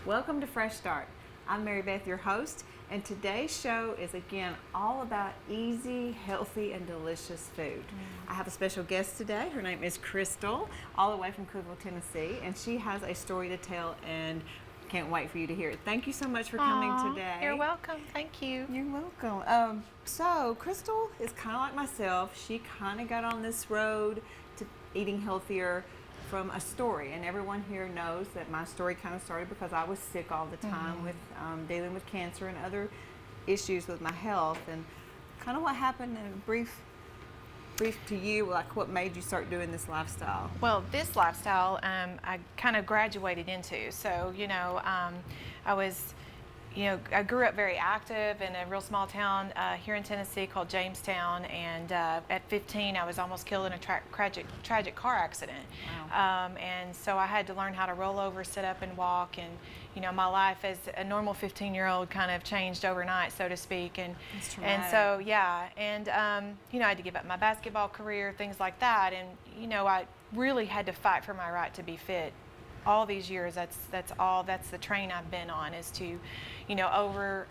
Welcome to Fresh Start. I'm Mary Beth, your host, and today's show is again all about easy, healthy, and delicious food. I have a special guest today. Her name is Crystal, all the way from Cookeville, Tennessee, and she has a story to tell and can't wait for you to hear it. Thank you so much for coming today. You're welcome. Thank you. You're welcome. So Crystal is kind of like myself. She kind of got on this road to eating healthier from a story, and everyone here knows that my story kind of started because I was sick all the time with dealing with cancer and other issues with my health, and kind of what happened in brief to you, like what made you start doing this lifestyle? Well, this lifestyle I kind of graduated into. So, I grew up very active in a real small town here in Tennessee called Jamestown, and at 15 I was almost killed in a tragic car accident. Wow. And so I had to learn how to roll over, sit up, and walk, and my life as a normal 15-year-old kind of changed overnight, so to speak. And so I had to give up my basketball career, things like that, and I really had to fight for my right to be fit. All these years, that's the train I've been on, is to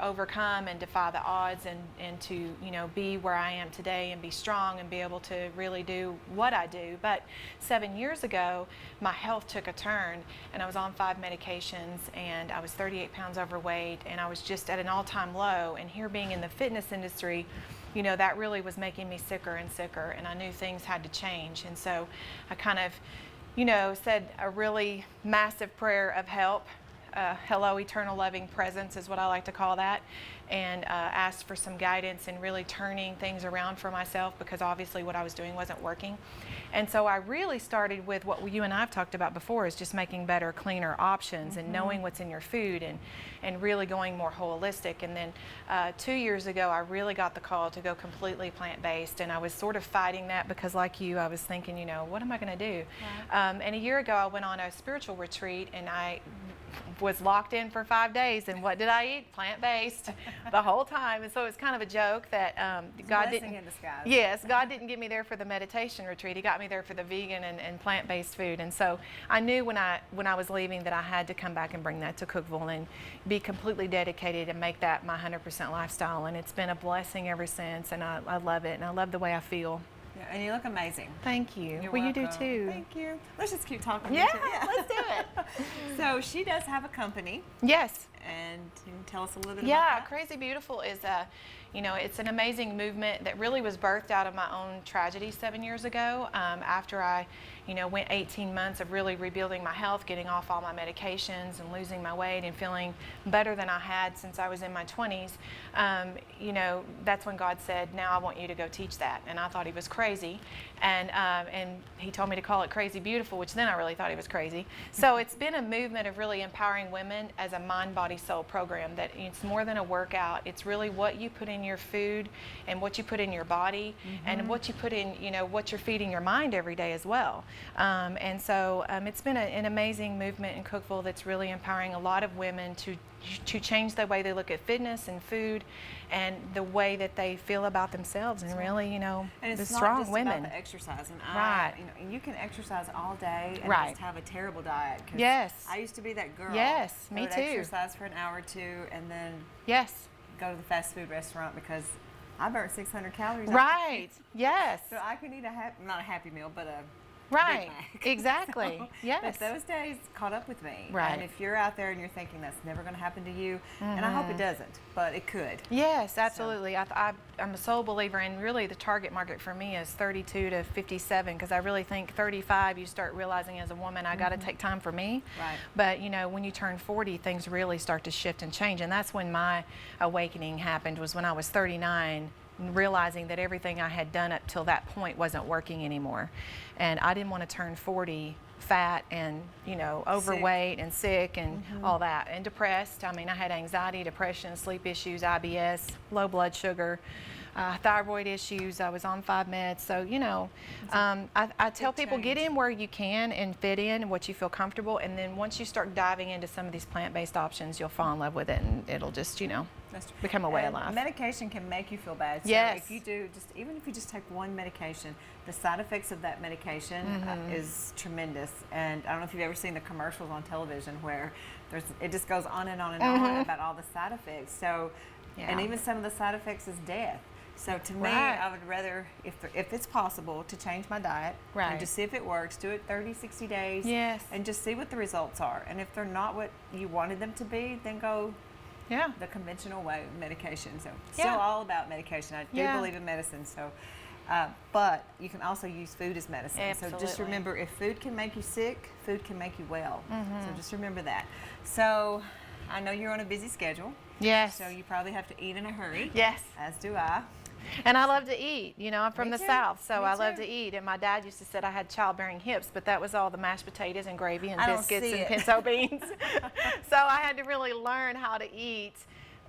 overcome and defy the odds, and to be where I am today and be strong and be able to really do what I do. But 7 years ago, my health took a turn, and I was on 5 medications, and I was 38 pounds overweight, and I was just at an all-time low. And here, being in the fitness industry, that really was making me sicker and sicker, and I knew things had to change. And so I kind of said a really massive prayer of help. Hello, eternal loving presence is what I like to call that, and asked for some guidance in really turning things around for myself, because obviously what I was doing wasn't working. And so I really started with what you and I have talked about before, is just making better, cleaner options, and knowing what's in your food, and really going more holistic. And then 2 years ago, I really got the call to go completely plant-based, and I was sort of fighting that because, like you, I was thinking, what am I going to do? Right. And a year ago, I went on a spiritual retreat, and I was locked in for 5 days, and what did I eat? Plant-based the whole time. And so it's kind of a joke that God didn't. In disguise. Yes, God didn't get me there for the meditation retreat. He got me there for the vegan and plant-based food. And so I knew when I was leaving that I had to come back and bring that to Cookeville and be completely dedicated and make that my 100% lifestyle. And it's been a blessing ever since, and I love it, and I love the way I feel. Yeah, and you look amazing. Thank you. You're well, welcome. You do too. Thank you. Let's just keep talking. Yeah, let's do it. So she does have a company. Yes. And can you tell us a little bit about Yeah, that? Crazy Beautiful is it's an amazing movement that really was birthed out of my own tragedy 7 years ago. After I, went 18 months of really rebuilding my health, getting off all my medications and losing my weight and feeling better than I had since I was in my 20s. That's when God said, "Now I want you to go teach that." And I thought he was crazy, and he told me to call it Crazy Beautiful, which then I really thought he was crazy. So it's been a movement of really empowering women as a mind, body, soul program. That it's more than a workout. It's really what you put in your food and what you put in your body, and what you put in, what you're feeding your mind every day as well. And so it's been an amazing movement in Cookeville that's really empowering a lot of women to change the way they look at fitness and food, and the way that they feel about themselves, and really, and it's the not strong just women. about the exercise, and Right. you can exercise all day and Right. just have a terrible diet. 'Cause Yes. I used to be that girl. Yes, that me would too. Exercise for an hour or two, and then Yes. go to the fast food restaurant because I burnt 600 calories. Right. Yes. So I can eat not a Happy Meal, but a Right. Big Mac. Exactly. So, Yes. But those days caught up with me. Right. And if you're out there and you're thinking that's never going to happen to you, and I hope it doesn't, but it could. Yes, absolutely. I'm a sole believer, and really the target market for me is 32 to 57, because I really think 35 you start realizing as a woman, I got to take time for me. Right. But when you turn 40, things really start to shift and change, and that's when my awakening happened, was when I was 39, realizing that everything I had done up till that point wasn't working anymore. And I didn't want to turn 40 fat and overweight and sick and all that, and depressed. I mean, I had anxiety, depression, sleep issues, IBS, low blood sugar, thyroid issues. I was on 5 meds. So I tell people, get in where you can and fit in what you feel comfortable, and then once you start diving into some of these plant-based options, you'll fall in love with it, and it'll just become a way of And life. medication can make you feel bad. So Yes. if you do, even if you just take one medication, the side effects of that medication is tremendous. And I don't know if you've ever seen the commercials on television where it just goes on and on and on about all the side effects. So, and even some of the side effects is death. So to me, I would rather, if it's possible, to change my diet and just see if it works. Do it 30, 60 days and just see what the results are. And if they're not what you wanted them to be, then go the conventional way of medication. So still all about medication. I do believe in medicine. So, but you can also use food as medicine. Absolutely. So just remember, if food can make you sick, food can make you well. So just remember that. So I know you're on a busy schedule. Yes. So you probably have to eat in a hurry. Yes. As do I. And I love to eat. You know, I'm from Me the too. South, so Me I love too. to eat. And my dad used to say I had childbearing hips, but that was all the mashed potatoes and gravy and I don't biscuits see and it. pinto beans. So I had to really learn how to eat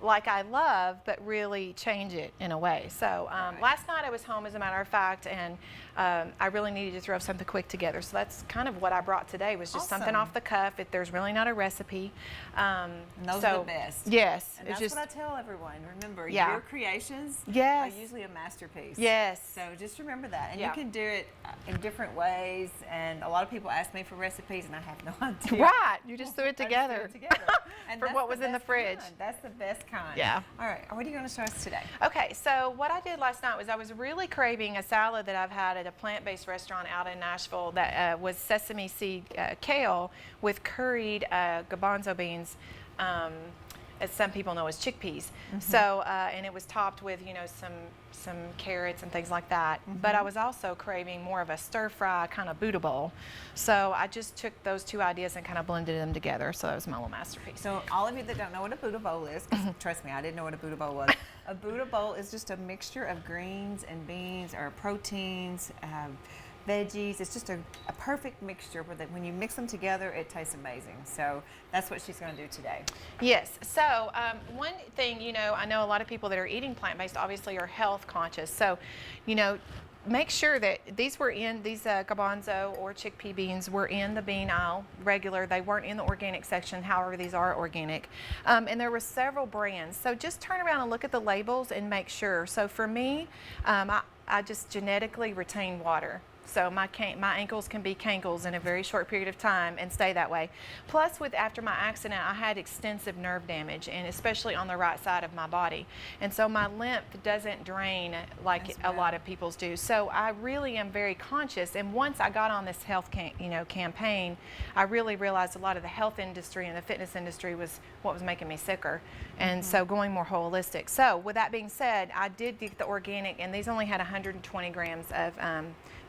like I love, but really change it in a way. So last night I was home, as a matter of fact, and I really needed to throw something quick together. So that's kind of what I brought today, was just something off the cuff. There's really not a recipe. And those are the best. Yes. And it's that's just, what I tell everyone. Remember, your creations are usually a masterpiece. Yes. So just remember that. And you can do it in different ways. And a lot of people ask me for recipes, and I have no idea. Right. You just threw it together. And For that's what was in the best fridge. kind. That's the best kind. Yeah. All right. What are you going to show us today? Okay, so what I did last night was I was really craving a salad that I've had at a plant-based restaurant out in Nashville that was sesame seed kale with curried garbanzo beans, as some people know as chickpeas. So, and it was topped with, you know, some carrots and things like that. But I was also craving more of a stir-fry kind of Buddha bowl. So I just took those two ideas and kind of blended them together. So that was my little masterpiece. So all of you that don't know what a Buddha bowl is, 'cause trust me, I didn't know what a Buddha bowl was. A Buddha bowl is just a mixture of greens and beans or proteins, veggies. It's just a perfect mixture where when you mix them together, it tastes amazing. So that's what she's going to do today. Yes. So one thing, you know, I know a lot of people that are eating plant-based obviously are health conscious. So, you know, make sure that these garbanzo or chickpea beans were in the bean aisle regular. They weren't in the organic section. However, these are organic. And there were several brands. So just turn around and look at the labels and make sure. So for me, I just genetically retain water. So my ankles can be cankles in a very short period of time and stay that way. Plus, after my accident, I had extensive nerve damage, and especially on the right side of my body. And so my lymph doesn't drain like a lot of people's do. So I really am very conscious. And once I got on this health campaign, I really realized a lot of the health industry and the fitness industry was what was making me sicker. And so going more holistic. So with that being said, I did get the organic, and these only had 120 grams of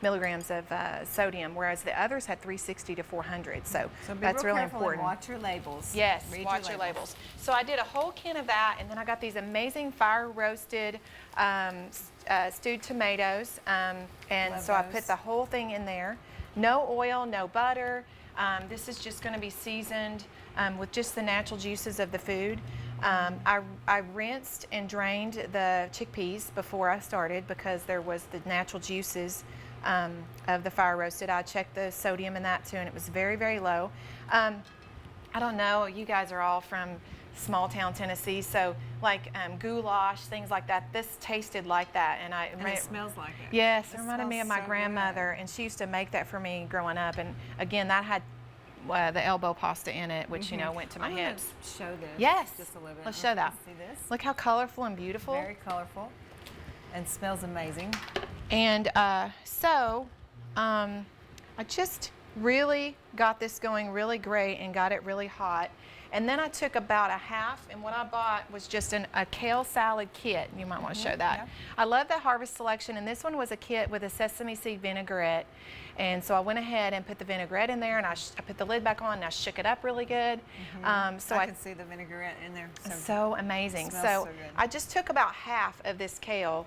milligrams of sodium, whereas the others had 360 to 400. So that's really important. And watch your labels. Yes, watch your labels. So I did a whole can of that, and then I got these amazing fire roasted stewed tomatoes, and so I put the whole thing in there. No oil, no butter. This is just going to be seasoned with just the natural juices of the food. I rinsed and drained the chickpeas before I started because there was the natural juices of the fire roasted. I checked the sodium in that too, and it was very, very low. I don't know, you guys are all from small town Tennessee, so like goulash, things like that. This tasted like that, and it smells like it. Yes, it reminded me of my grandmother, and she used to make that for me growing up. And again, that had the elbow pasta in it, which you know went to my hips. Show this. Yes, just a little bit. let's show that. See this? Look how colorful and beautiful. Very colorful, and smells amazing. And so I just really got this going really great and got it really hot. And then I took about a half, and what I bought was just a kale salad kit. You might want to show that. Yeah. I love the Harvest Selection, and this one was a kit with a sesame seed vinaigrette. And so I went ahead and put the vinaigrette in there, and I put the lid back on, and I shook it up really good. So I can see the vinaigrette in there. So amazing. So I just took about half of this kale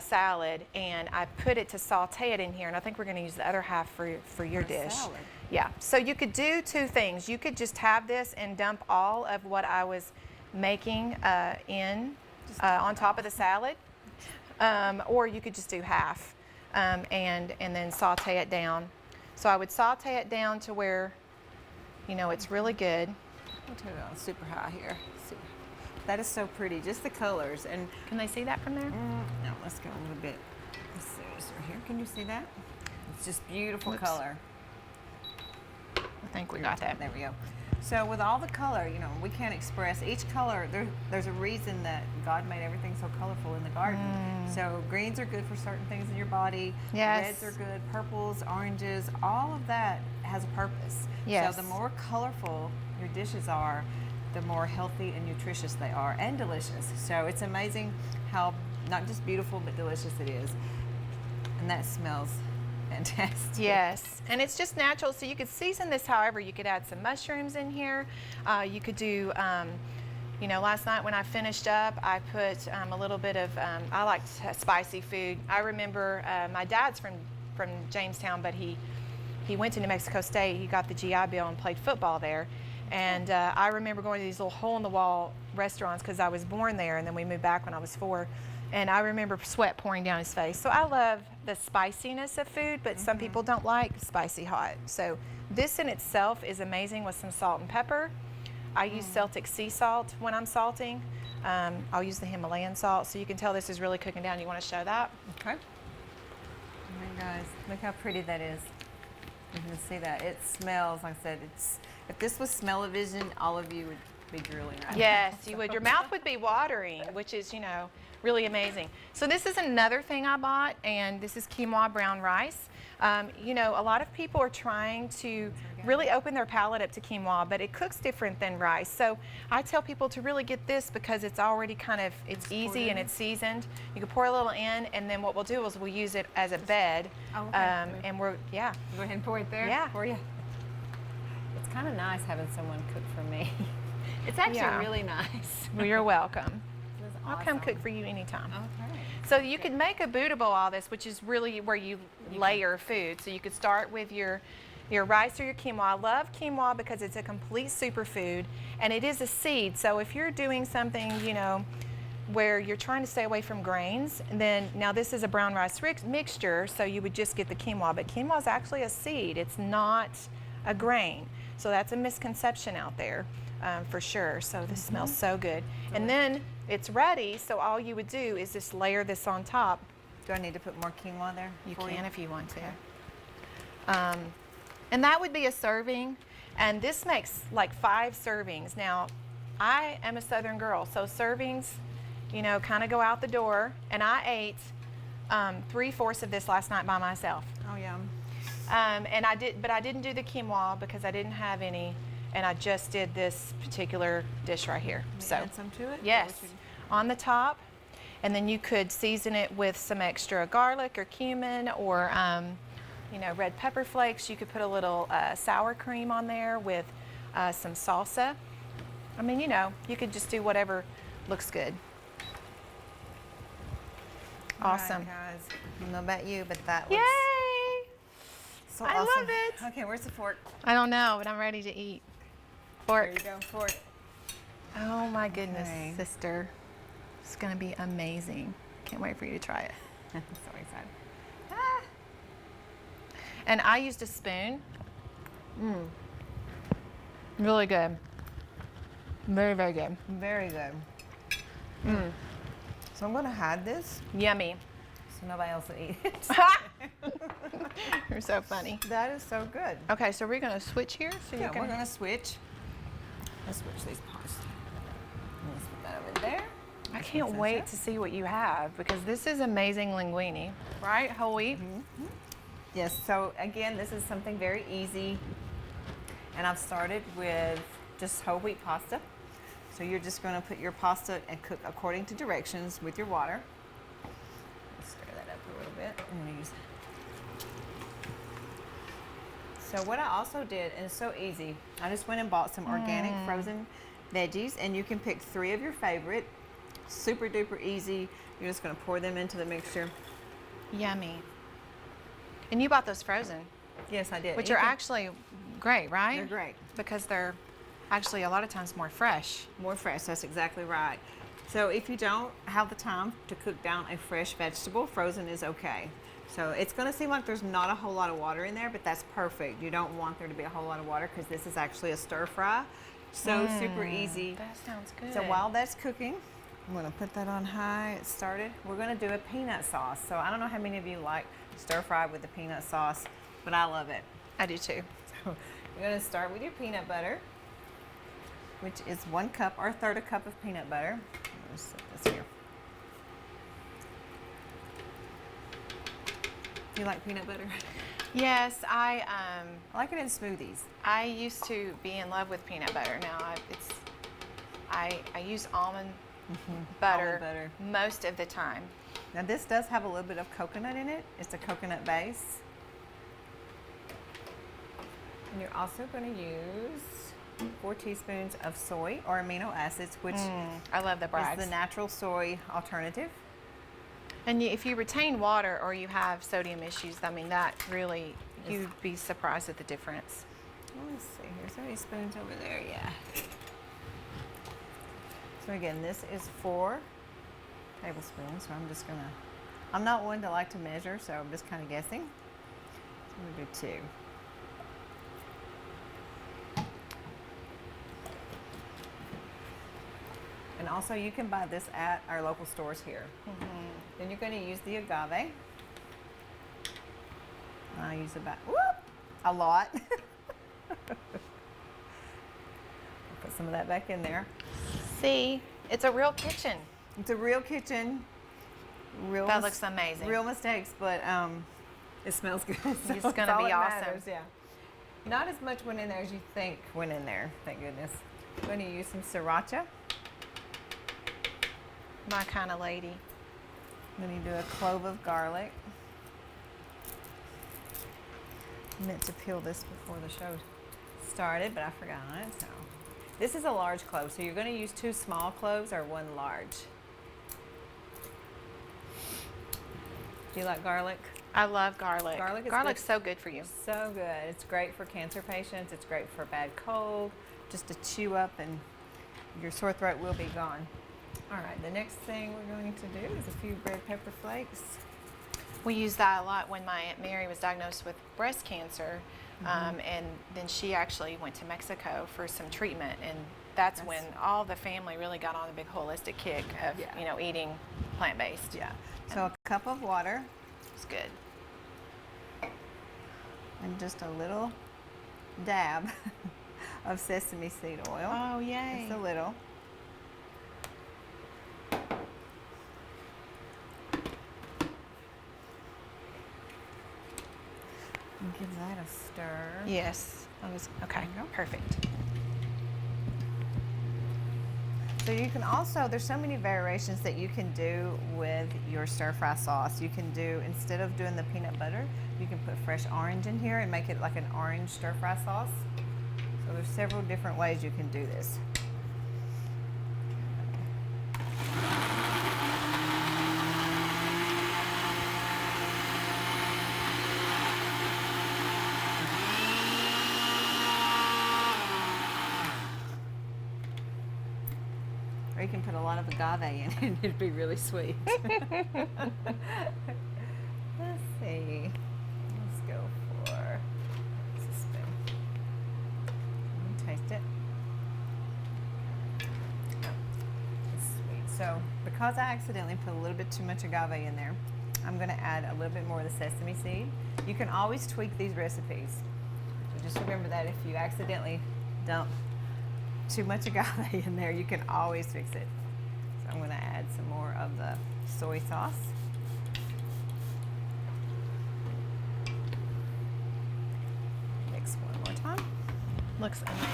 salad, and I put it to saute it in here, and I think we're going to use the other half for your dish. Salad. Yeah, so you could do two things. You could just have this and dump all of what I was making on top of the salad, or you could just do half and then saute it down. So I would saute it down to where, you know, it's really good. I'll turn it on super high here. That is so pretty. Just the colors. And Can they see that from there? no, let's go a little bit. Let's see this right here. Can you see that? It's just beautiful Whoops. color. I think we got that. There we go. So with all the color, you know, we can't express each color. There's a reason that God made everything so colorful in the garden. So greens are good for certain things in your body. Yes. Reds are good. Purples, oranges, all of that has a purpose. Yes. So the more colorful your dishes are, the more healthy and nutritious they are, and delicious. So it's amazing how not just beautiful but delicious it is. And that smells fantastic. Yes, and it's just natural, so you could season this however. You could add some mushrooms in here. You could do, you know, last night when I finished up, I put a little bit of, I like spicy food. I remember my dad's from Jamestown, but he went to New Mexico State. He got the GI Bill and played football there. And I remember going to these little hole-in-the-wall restaurants because I was born there, and then we moved back when I was 4. And I remember sweat pouring down his face. So I love the spiciness of food, but some people don't like spicy hot. So this in itself is amazing with some salt and pepper. I use Celtic sea salt when I'm salting. I'll use the Himalayan salt, so you can tell this is really cooking down. You want to show that? Okay. Oh, guys, look how pretty that is. You can see that. It smells, like I said, if this was smell-o-vision, all of you would be drooling right Yes, now. you would. Your mouth would be watering, which is, you know, really amazing. So this is another thing I bought, and this is quinoa brown rice. You know, a lot of people are trying to really open their palate up to quinoa, but it cooks different than rice. So I tell people to really get this because it's already kind of, it's easy and it's seasoned. You can pour a little in, and then what we'll do is we'll use it as a bed. Oh, okay. And we're, yeah. Go ahead and pour it there for you. It's kind of nice having someone cook for me. It's actually really nice. Well, you're welcome. Awesome. I'll come cook for you anytime. Okay. So you could make a Buddha bowl all this, which is really where you layer food. So you could start with your rice or your quinoa. I love quinoa because it's a complete superfood, and it is a seed. So if you're doing something, you know, where you're trying to stay away from grains, then now this is a brown rice mixture, so you would just get the quinoa. But quinoa is actually a seed. It's not a grain. So that's a misconception out there. For sure. So this smells so good. And then it's ready, so all you would do is just layer this on top. Do I need to put more quinoa there? You can if you want to. And that would be a serving, and this makes like 5 servings. Now, I am a Southern girl, so servings, you know, kind of go out the door, and I ate 3/4 of this last night by myself. Oh, yum. And I didn't do the quinoa because I didn't have any. And I just did this particular dish right here. So add some to it? Yes, on the top. And then you could season it with some extra garlic or cumin or, you know, red pepper flakes. You could put a little sour cream on there with some salsa. I mean, you know, you could just do whatever looks good. Awesome. All right, guys. I don't know about you, but that looks Yay! so I awesome. love it. Okay, where's the fork? I don't know, but I'm ready to eat. Fork. There you go, fork. Oh my goodness, Okay. sister. It's gonna be amazing. Can't wait for you to try it. I'm so excited. Ah. And I used a spoon. Really good. Very, very good. Very good. So I'm going to hide this Yummy. so nobody else will eat it. You're so funny. That is so good. Okay, so we're gonna switch here. So Yeah, you can. we're going to switch. Let's switch these pots. Let's put that over there. I can't wait to see what you have because this is amazing linguine, right? Whole wheat. Yes, so again, this is something very easy. And I've started with just whole wheat pasta. So you're just going to put your pasta and cook according to directions with your water. Stir that up a little bit. I'm going to use. So what I also did, and it's so easy, I just went and bought some organic frozen veggies, and you can pick 3 of your favorite. Super duper easy. You're just going to pour them into the mixture. Yummy. And you bought those frozen, Yes, I did. which You are can- actually great, right? They're great. Because they're actually a lot of times more fresh. More fresh, that's exactly right. So if you don't have the time to cook down a fresh vegetable, frozen is okay. So it's going to seem like there's not a whole lot of water in there, but that's perfect. You don't want there to be a whole lot of water because this is actually a stir fry. So super easy. That sounds good. So while that's cooking, I'm gonna put that on high. It started. We're gonna do a peanut sauce. So I don't know how many of you like stir fry with the peanut sauce, but I love it. I do too. So you're gonna start with your peanut butter, which is 1 cup or 1/3 cup of peanut butter. Let's set this here. Do you like peanut butter? Yes, I like it in smoothies. I used to be in love with peanut butter. Now I use almond butter, Almond butter most of the time. Now this does have a little bit of coconut in it. It's a coconut base. And you're also going to use 4 teaspoons of soy or amino acids, which I love the Bragg's. is the natural soy alternative. And if you retain water or you have sodium issues, I mean, that really, you'd be surprised at the difference. Let's see, here's how many spoons over there, yeah. So again, this is 4 tablespoons, so I'm just gonna, I'm not one to like to measure, so I'm just kind of guessing. So I'm gonna do 2. And also you can buy this at our local stores here. Then you're going to use the agave. I use about, a lot. Put some of that back in there. See, it's a real kitchen. It's a real kitchen. Real That looks amazing. Real mistakes, but it smells good. So It's gonna all be that awesome. matters, yeah. Not as much went in there as you think went in there, thank goodness. I'm going to use some sriracha. My kind of lady. Then you do a clove of garlic. I meant to peel this before the show started, but I forgot. So this is a large clove, so you're going to use 2 small cloves or 1 large. Do you like garlic? I love garlic. good. Garlic's so good for you. So good. It's great for cancer patients. It's great for bad cold, just to chew up and your sore throat will be gone. All right, the next thing we're going to do is a few red pepper flakes. We used that a lot when my Aunt Mary was diagnosed with breast cancer, and then she actually went to Mexico for some treatment, and that's when all the family really got on a big holistic kick of eating plant-based. Yeah. So a cup of water. It's good. And just a little dab of sesame seed oil. Oh, yay. Just a little. And give that a stir. Yes. Okay. Perfect. So you can also, there's so many variations that you can do with your stir fry sauce. You can do, instead of doing the peanut butter, you can put fresh orange in here and make it like an orange stir fry sauce. So there's several different ways you can do this. Or you can put a lot of agave in it and it'd be really sweet. Let's see. Let's go for a spoon. Taste it. Oh, it's sweet. So because I accidentally put a little bit too much agave in there, I'm going to add a little bit more of the sesame seed. You can always tweak these recipes. So just remember that if you accidentally dump too much agave in there, you can always fix it. So I'm going to add some more of the soy sauce. Mix one more time. Looks amazing.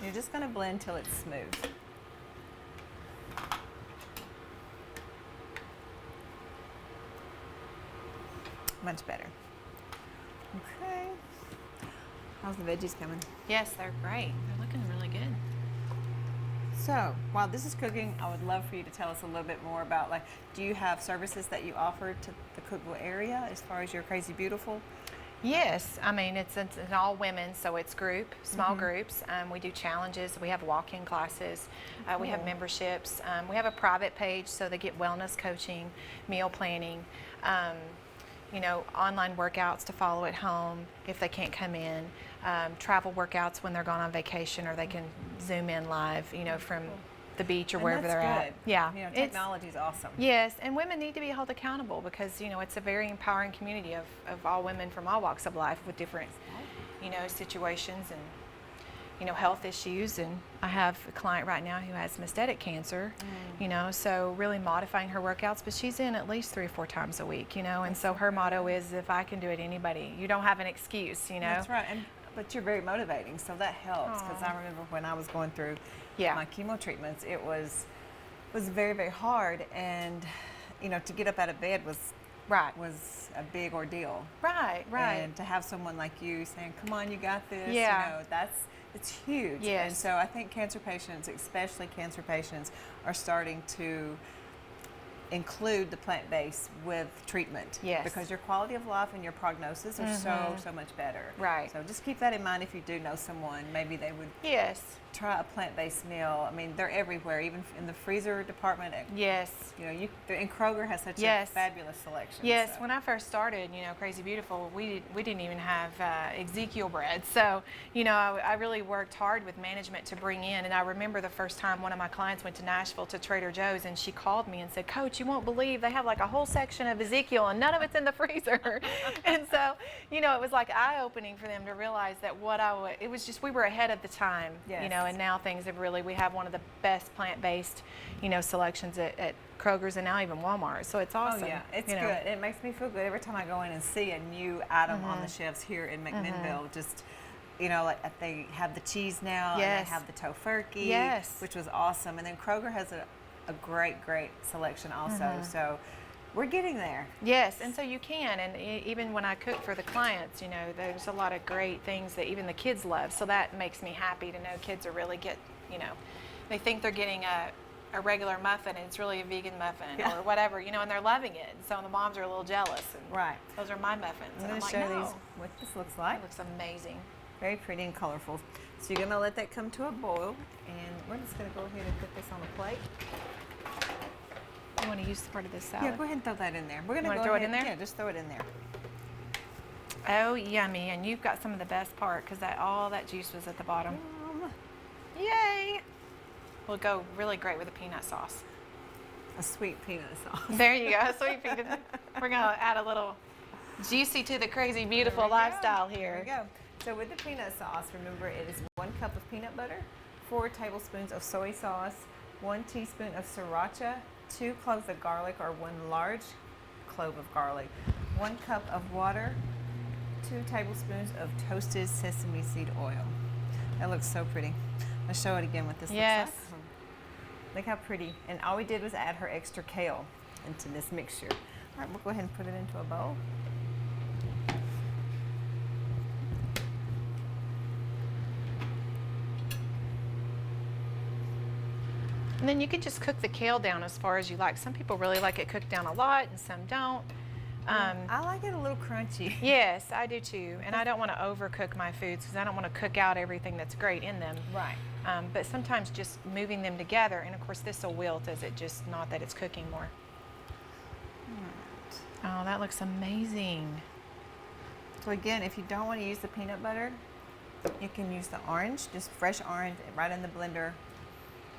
You're just going to blend till it's smooth. Much better. Okay. How's the veggies coming? Yes, they're great. They're looking really good. So, while this is cooking, I would love for you to tell us a little bit more about, like, do you have services that you offer to the Cookville area as far as your Crazy Beautiful? Yes, I mean, it's all women, so it's small groups. We do challenges. We have walk-in classes. We have memberships. We have a private page, so they get wellness coaching, meal planning. online workouts to follow at home if they can't come in, travel workouts when they're gone on vacation, or they can Zoom in live, from the beach or wherever they're at. Yeah, technology is awesome. Yes, and women need to be held accountable because it's a very empowering community of all women from all walks of life with different situations and health issues. And I have a client right now who has metastatic cancer, so really modifying her workouts, but she's in at least 3 or 4 times a week, and so her motto is, if I can do it, anybody. You don't have an excuse, That's right. But you're very motivating, so that helps, because I remember when I was going through my chemo treatments, it was very, very hard, and to get up out of bed was a big ordeal. Right. And to have someone like you saying, "Come on, you got this," it's huge. Yes. And so I think cancer patients, especially cancer patients, are starting to include the plant-based with treatment. Yes. Because your quality of life and your prognosis are so much better. Right. So just keep that in mind if you do know someone. Maybe they would try a plant-based meal. I mean, they're everywhere, even in the freezer department. Yes. And Kroger has such a fabulous selection. Yes. So. When I first started, Crazy Beautiful, we didn't even have Ezekiel bread. So, I really worked hard with management to bring in. And I remember the first time one of my clients went to Nashville to Trader Joe's, and she called me and said, "Coach, you won't believe they have like a whole section of Ezekiel and none of it's in the freezer." And so, it was like eye-opening for them to realize that it was just, we were ahead of the time, and now things have we have one of the best plant-based, selections at Kroger's and now even Walmart. So it's awesome. Oh yeah, it's good. It makes me feel good every time I go in and see a new item on the shelves here in McMinnville. Just, like they have the cheese now, and they have the tofurkey, which was awesome. And then Kroger has a great selection also. So we're getting there. Yes, and so you can, and even when I cook for the clients, there's a lot of great things that even the kids love. So that makes me happy to know kids are really they think they're getting a regular muffin and it's really a vegan muffin or whatever, and they're loving it. And so the moms are a little jealous. And those are my muffins. I'm going to show these what this looks like. It looks amazing. Very pretty and colorful. So you're going to let that come to a boil, and we're just going to go ahead and put this on a plate. You want to use part of this salad? Yeah, go ahead and throw that in there. We're going to throw it in there? Yeah, just throw it in there. Oh, yummy. And you've got some of the best part because all that juice was at the bottom. Yay! Will go really great with a peanut sauce. A sweet peanut sauce. There you go, sweet peanut. We're going to add a little juicy to the Crazy Beautiful lifestyle here. There we go. So with the peanut sauce, remember it is 1 cup of peanut butter, 4 tablespoons of soy sauce, 1 teaspoon of sriracha, 2 cloves of garlic or 1 large clove of garlic, 1 cup of water, 2 tablespoons of toasted sesame seed oil. That looks so pretty. I'll show it again what this looks like. Look how pretty. And all we did was add her extra kale into this mixture. All right, we'll go ahead and put it into a bowl. And then you can just cook the kale down as far as you like. Some people really like it cooked down a lot and some don't. I like it a little crunchy. Yes, I do too. And I don't want to overcook my foods because I don't want to cook out everything that's great in them. Right. But sometimes just moving them together, and of course this will wilt as it just, not that it's cooking more. Right. Oh, that looks amazing. So again, if you don't want to use the peanut butter, you can use the orange, just fresh orange, right in the blender.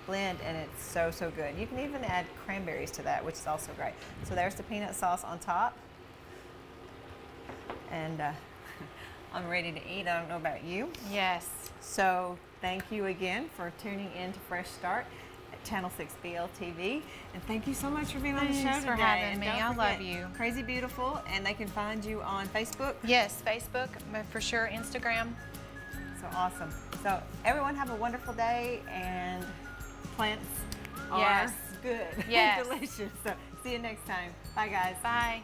Blend, and it's so good. You can even add cranberries to that, which is also great. So there's the peanut sauce on top, and I'm ready to eat. I don't know about you. Yes. So thank you again for tuning in to Fresh Start at Channel 6 BL TV, and thank you so much for being on the show today. Thanks for having me. I love you. Crazy Beautiful, and they can find you on Facebook. Yes, Facebook for sure. Instagram. So awesome. So everyone have a wonderful day, and plants are good. Yes. Delicious. So see you next time. Bye, guys. Bye.